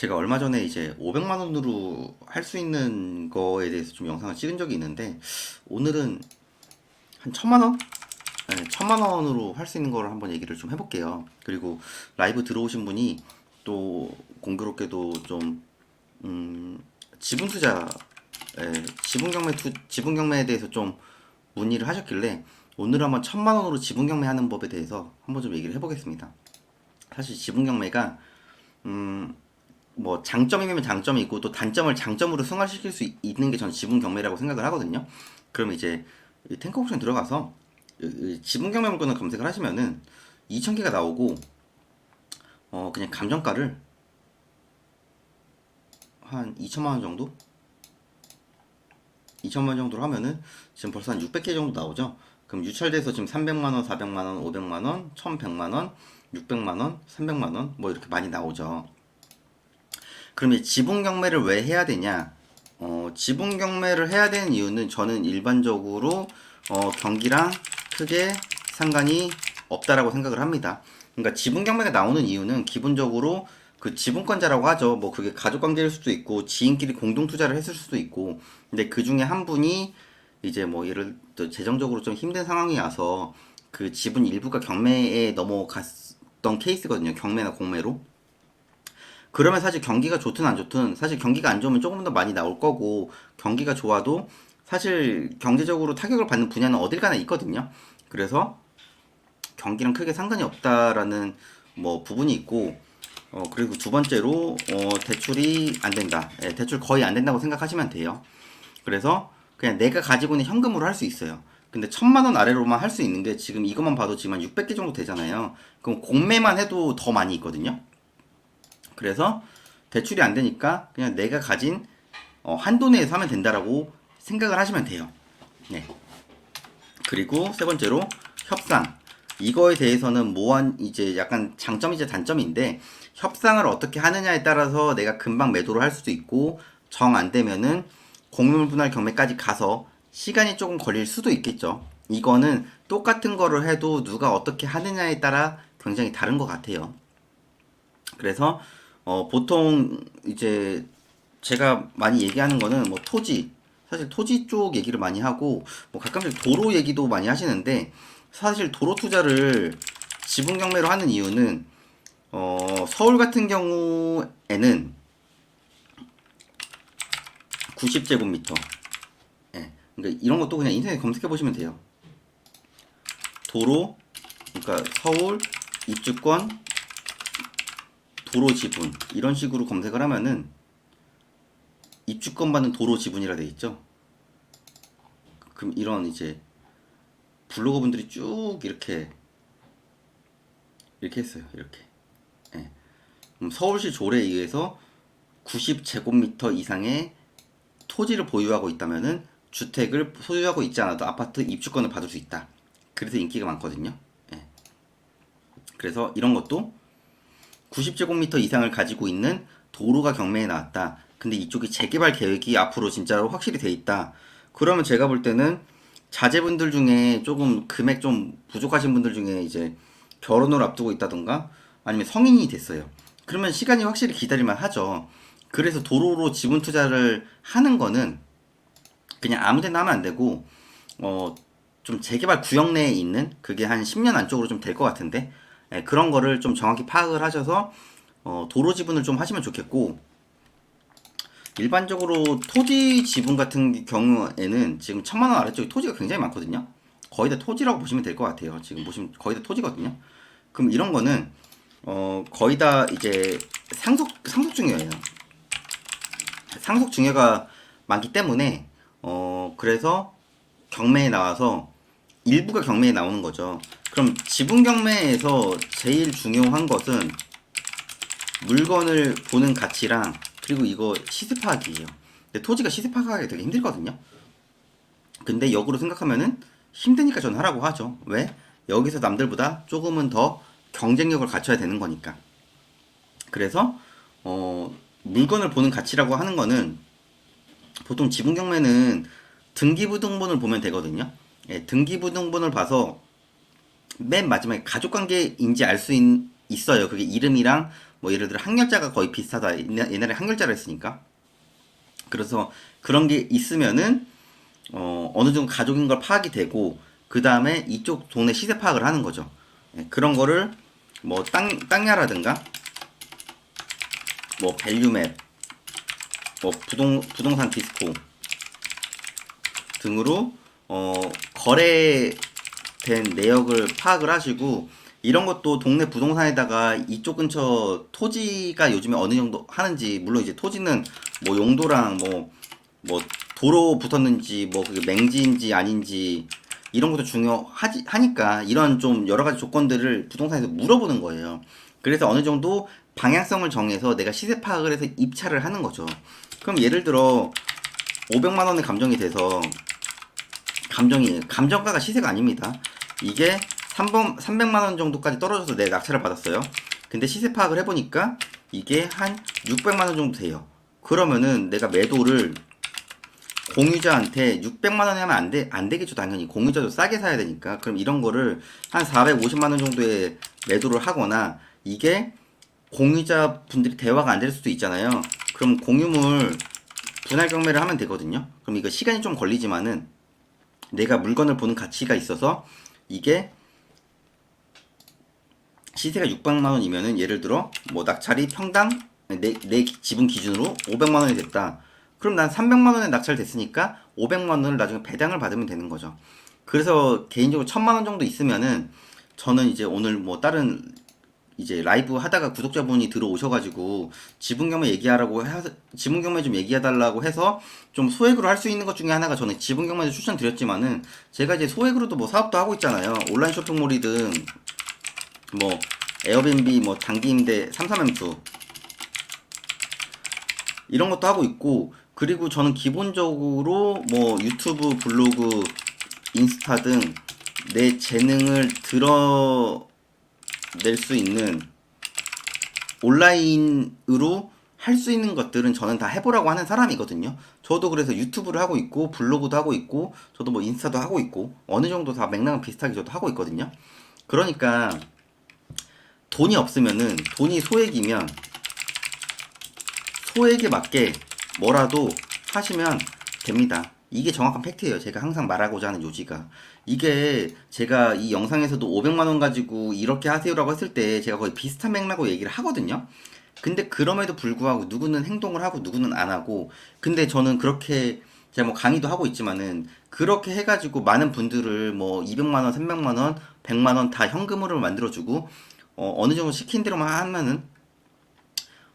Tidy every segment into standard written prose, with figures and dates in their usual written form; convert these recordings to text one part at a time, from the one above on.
제가 얼마 전에 이제 500만 원으로 할 수 있는 거에 대해서 좀 영상을 찍은 적이 있는데 오늘은 한 1000만 원? 네, 1000만 원으로 할 수 있는 거를 한번 얘기를 좀 해볼게요. 그리고 라이브 들어오신 분이 또 공교롭게도 좀 지분 투자, 지분 경매에 대해서 좀 문의를 하셨길래 오늘 한번 1000만 원으로 지분 경매하는 법에 대해서 한번 좀 얘기를 해보겠습니다. 사실 지분 경매가 뭐 장점이면 장점이 있고 또 단점을 장점으로 승화시킬 수 있는 게 저는 지분 경매라고 생각을 하거든요. 그럼 이제 이 탱커 옵션 들어가서 이 지분 경매 물건을 검색을 하시면은 2000개가 나오고 그냥 감정가를 한 2천만 원 정도? 2천만 원 정도로 하면은 지금 벌써 한 600개 정도 나오죠. 그럼 유찰돼서 지금 300만 원, 400만 원, 500만 원, 1100만 원, 600만 원, 300만 원 뭐 이렇게 많이 나오죠. 그럼 이 지분 경매를 왜 해야 되냐? 지분 경매를 해야 되는 이유는 저는 일반적으로 경기랑 크게 상관이 없다라고 생각을 합니다. 그러니까 지분 경매가 나오는 이유는 기본적으로 그 지분권자라고 하죠. 뭐 그게 가족 관계일 수도 있고 지인끼리 공동 투자를 했을 수도 있고. 근데 그 중에 한 분이 이제 뭐 예를 들어 재정적으로 좀 힘든 상황이 와서 그 지분 일부가 경매에 넘어갔던 케이스거든요. 경매나 공매로. 그러면 사실 경기가 좋든 안 좋든 사실 경기가 안 좋으면 조금 더 많이 나올 거고 경기가 좋아도 사실 경제적으로 타격을 받는 분야는 어딜 가나 있거든요. 그래서 경기랑 크게 상관이 없다라는 뭐 부분이 있고 그리고 두 번째로 대출이 안 된다. 예, 대출 거의 안 된다고 생각하시면 돼요. 그래서 그냥 내가 가지고 있는 현금으로 할 수 있어요. 근데 1000만 원 아래로만 할 수 있는 게 지금 이것만 봐도 지금 한 600개 정도 되잖아요. 그럼 공매만 해도 더 많이 있거든요. 그래서 대출이 안 되니까 그냥 내가 가진 한도 내에서 하면 된다라고 생각을 하시면 돼요. 네. 그리고 세 번째로 협상. 이거에 대해서는 뭐한 이제 약간 장점이자 단점인데 협상을 어떻게 하느냐에 따라서 내가 금방 매도를 할 수도 있고 정 안 되면은 공물 분할 경매까지 가서 시간이 조금 걸릴 수도 있겠죠. 이거는 똑같은 거를 해도 누가 어떻게 하느냐에 따라 굉장히 다른 것 같아요. 그래서 보통 이제 제가 많이 얘기하는 거는 뭐 토지, 사실 토지 쪽 얘기를 많이 하고 뭐 가끔씩 도로 얘기도 많이 하시는데 사실 도로 투자를 지분 경매로 하는 이유는 서울 같은 경우에는 90제곱미터, 예, 그러니까 이런 것도 그냥 인터넷 검색해 보시면 돼요. 도로, 그러니까 서울 입주권 도로 지분 이런 식으로 검색을 하면은 입주권 받는 도로 지분이라 돼 있죠. 그럼 이런 이제 블로거 분들이 쭉 이렇게 했어요. 이렇게. 예. 그럼 서울시 조례에 의해서 90제곱미터 이상의 토지를 보유하고 있다면은 주택을 소유하고 있지 않아도 아파트 입주권을 받을 수 있다. 그래서 인기가 많거든요. 예. 그래서 이런 것도 90제곱미터 이상을 가지고 있는 도로가 경매에 나왔다. 근데 이쪽이 재개발 계획이 앞으로 진짜로 확실히 돼 있다. 그러면 제가 볼 때는 자제분들 중에 조금 금액 좀 부족하신 분들 중에 이제 결혼을 앞두고 있다던가 아니면 성인이 됐어요. 그러면 시간이 확실히 기다릴만 하죠. 그래서 도로로 지분 투자를 하는 거는 그냥 아무 데나 하면 안 되고 좀 재개발 구역 내에 있는 그게 한 10년 안쪽으로 좀 될 것 같은데 그런 거를 좀 정확히 파악을 하셔서 도로 지분을 좀 하시면 좋겠고 일반적으로 토지 지분 같은 경우에는 지금 1000만 원 아래쪽에 토지가 굉장히 많거든요. 거의 다 토지라고 보시면 될 것 같아요. 지금 보시면 거의 다 토지거든요. 그럼 이런 거는 거의 다 이제 상속 증여예요. 상속 증여가 많기 때문에 그래서 경매에 나와서 일부가 경매에 나오는 거죠. 그럼 지분 경매에서 제일 중요한 것은 물건을 보는 가치랑 그리고 이거 시세 파악이에요. 근데 토지가 시세 파악하기 되게 힘들거든요. 근데 역으로 생각하면은 힘드니까 저는 하라고 하죠. 왜? 여기서 남들보다 조금은 더 경쟁력을 갖춰야 되는 거니까. 그래서 물건을 보는 가치라고 하는 거는 보통 지분 경매는 등기부등본을 보면 되거든요. 예, 등기부등본을 봐서 맨 마지막에 가족관계인지 알 수 있어요. 그게 이름이랑 뭐 예를 들어 항렬자가 거의 비슷하다. 옛날에 항렬자를 했으니까. 그래서 그런 게 있으면은 어느 정도 가족인 걸 파악이 되고 그 다음에 이쪽 동네 시세 파악을 하는 거죠. 예, 그런 거를 뭐 땅야라든가 뭐 밸류맵, 뭐 부동산 디스코 등으로 거래된 내역을 파악을 하시고 이런 것도 동네 부동산에다가 이쪽 근처 토지가 요즘에 어느 정도 하는지 물론 이제 토지는 뭐 용도랑 뭐 도로 붙었는지 뭐 그게 맹지인지 아닌지 이런 것도 중요하니까 이런 좀 여러 가지 조건들을 부동산에서 물어보는 거예요. 그래서 어느 정도 방향성을 정해서 내가 시세 파악을 해서 입찰을 하는 거죠. 그럼 예를 들어 500만 원의 감정이 돼서 감정가가 시세가 아닙니다. 이게 300만 원 정도까지 떨어져서 내 낙찰을 받았어요. 근데 시세 파악을 해보니까 이게 한 600만 원 정도 돼요. 그러면은 내가 매도를 공유자한테 600만 원에 하면 안 되겠죠, 당연히. 공유자도 싸게 사야 되니까. 그럼 이런 거를 한 450만 원 정도에 매도를 하거나 이게 공유자 분들이 대화가 안 될 수도 있잖아요. 그럼 공유물 분할 경매를 하면 되거든요. 그럼 이거 시간이 좀 걸리지만은 내가 물건을 보는 가치가 있어서 이게 시세가 600만 원이면은 예를 들어 뭐 낙찰이 평당 내 지분 기준으로 500만 원이 됐다. 그럼 난 300만 원에 낙찰됐으니까 500만 원을 나중에 배당을 받으면 되는 거죠. 그래서 개인적으로 1000만 원 정도 있으면은 저는 이제 오늘 뭐 다른 이제 라이브 하다가 구독자분이 들어오셔가지고 지분 경매 좀 얘기해달라고 해서 좀 소액으로 할 수 있는 것 중에 하나가 저는 지분 경매도 추천드렸지만은 제가 이제 소액으로도 뭐 사업도 하고 있잖아요. 온라인 쇼핑몰이든 뭐 에어비앤비 뭐 단기 임대 33M2 이런 것도 하고 있고 그리고 저는 기본적으로 뭐 유튜브, 블로그, 인스타 등 내 재능을 드러낼 수 있는 온라인으로 할 수 있는 것들은 저는 다 해보라고 하는 사람이거든요. 저도 그래서 유튜브를 하고 있고 블로그도 하고 있고 저도 뭐 인스타도 하고 있고 어느 정도 다 맥락은 비슷하게 저도 하고 있거든요. 그러니까 돈이 없으면은 돈이 소액이면 소액에 맞게 뭐라도 하시면 됩니다. 이게 정확한 팩트예요. 제가 항상 말하고자 하는 요지가. 이게 제가 이 영상에서도 500만 원 가지고 이렇게 하세요라고 했을 때 제가 거의 비슷한 맥락으로 얘기를 하거든요. 근데 그럼에도 불구하고 누구는 행동을 하고 누구는 안 하고 근데 저는 그렇게 제가 뭐 강의도 하고 있지만은 그렇게 해가지고 많은 분들을 뭐 200만 원, 300만 원, 100만 원 다 현금으로 만들어주고 어느 정도 시킨 대로만 하면은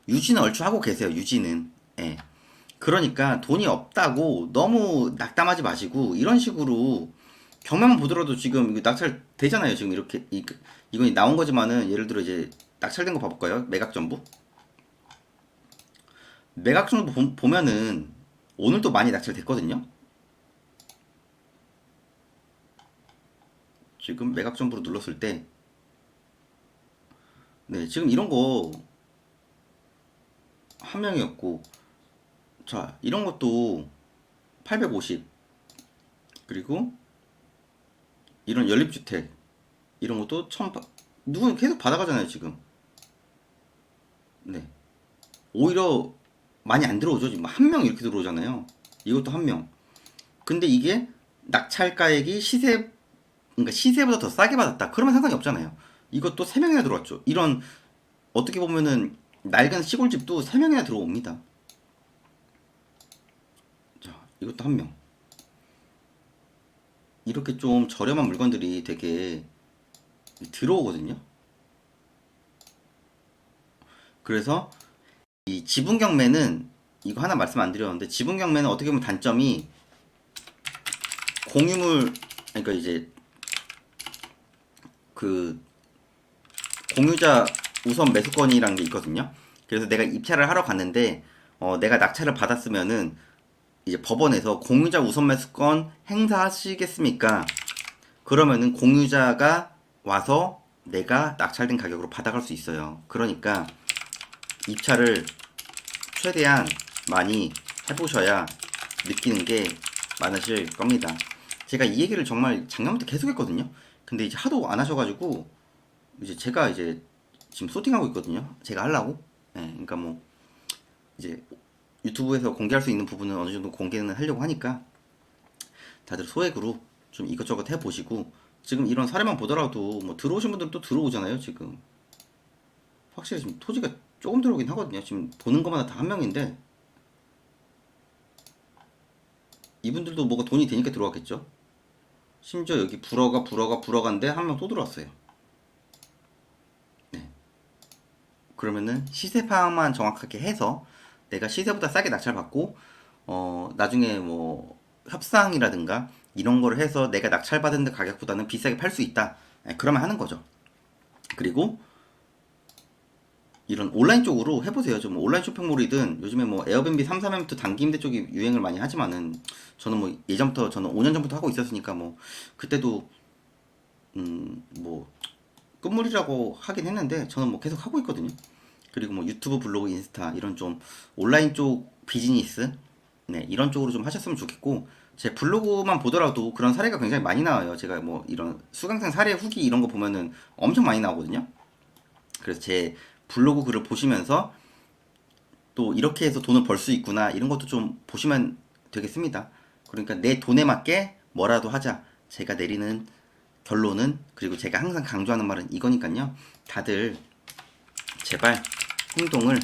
유지는 얼추 하고 계세요. 유지는. 예. 그러니까 돈이 없다고 너무 낙담하지 마시고 이런 식으로 경매만 보더라도 지금 이거 낙찰 되잖아요. 지금 이렇게 이건 나온 거지만은 예를 들어 이제 낙찰된 거 봐볼까요? 매각정보. 매각정보 보면은 오늘도 많이 낙찰됐거든요. 지금 매각정보로 눌렀을 때 네, 지금 이런 거 한 명이었고 자, 이런 것도 850 그리고 이런 연립주택 이런 것도 1000 누구는 계속 받아가잖아요, 지금. 네. 오히려 많이 안 들어오죠. 지금 한 명 이렇게 들어오잖아요. 이것도 한 명. 근데 이게 낙찰가액이 그러니까 시세보다 더 싸게 받았다. 그러면 상관이 없잖아요. 이것도 세 명이나 들어왔죠. 이런 어떻게 보면은 낡은 시골집도 세 명이나 들어옵니다. 자, 이것도 한 명. 이렇게 좀 저렴한 물건들이 되게 들어오거든요. 그래서 이 지분 경매는 이거 하나 말씀 안 드렸는데 지분 경매는 어떻게 보면 단점이 공유물 그러니까 이제 그 공유자 우선 매수권이라는 게 있거든요. 그래서 내가 입찰을 하러 갔는데 내가 낙찰을 받았으면은 이제 법원에서 공유자 우선 매수권 행사하시겠습니까? 그러면은 공유자가 와서 내가 낙찰된 가격으로 받아갈 수 있어요. 그러니까 입찰을 최대한 많이 해보셔야 느끼는 게 많으실 겁니다. 제가 이 얘기를 정말 작년부터 계속 했거든요. 근데 이제 하도 안 하셔가지고 이제 제가 이제 지금 소팅하고 있거든요. 제가 하려고. 예, 그러니까 뭐 이제 유튜브에서 공개할 수 있는 부분은 어느 정도 공개는 하려고 하니까 다들 소액으로 좀 이것저것 해보시고, 지금 이런 사례만 보더라도 뭐 들어오신 분들은 또 들어오잖아요. 지금 확실히 지금 토지가 조금 들어오긴 하거든요. 지금 보는 것마다 다 한 명인데 이분들도 뭐가 돈이 되니까 들어왔겠죠. 심지어 여기 불어가인데 한 명 또 들어왔어요. 네. 그러면은 시세 파악만 정확하게 해서 내가 시세보다 싸게 낙찰받고 나중에 뭐 협상이라든가 이런 거를 해서 내가 낙찰받은 데 가격보다는 비싸게 팔 수 있다. 네, 그러면 하는 거죠. 그리고 이런 온라인 쪽으로 해보세요. 좀 온라인 쇼핑몰이든 요즘에 뭐 에어비앤비 3, 4년부터 단기 임대 쪽이 유행을 많이 하지만은 저는 뭐 예전부터 저는 5년 전부터 하고 있었으니까 뭐 그때도 뭐 끝물이라고 하긴 했는데 저는 뭐 계속 하고 있거든요. 그리고 뭐 유튜브, 블로그, 인스타 이런 좀 온라인 쪽 비즈니스, 네, 이런 쪽으로 좀 하셨으면 좋겠고, 제 블로그만 보더라도 그런 사례가 굉장히 많이 나와요. 제가 뭐 이런 수강생 사례 후기 이런 거 보면은 엄청 많이 나오거든요. 그래서 제 블로그 글을 보시면서 또 이렇게 해서 돈을 벌 수 있구나 이런 것도 좀 보시면 되겠습니다. 그러니까 내 돈에 맞게 뭐라도 하자. 제가 내리는 결론은, 그리고 제가 항상 강조하는 말은 이거니까요. 다들 제발 행동을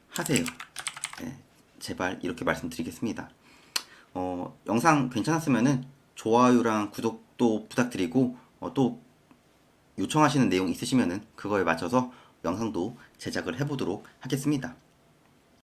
하세요. 네, 제발 이렇게 말씀드리겠습니다. 영상 괜찮았으면은 좋아요랑 구독도 부탁드리고, 또 요청하시는 내용 있으시면은 그거에 맞춰서 영상도 제작을 해보도록 하겠습니다.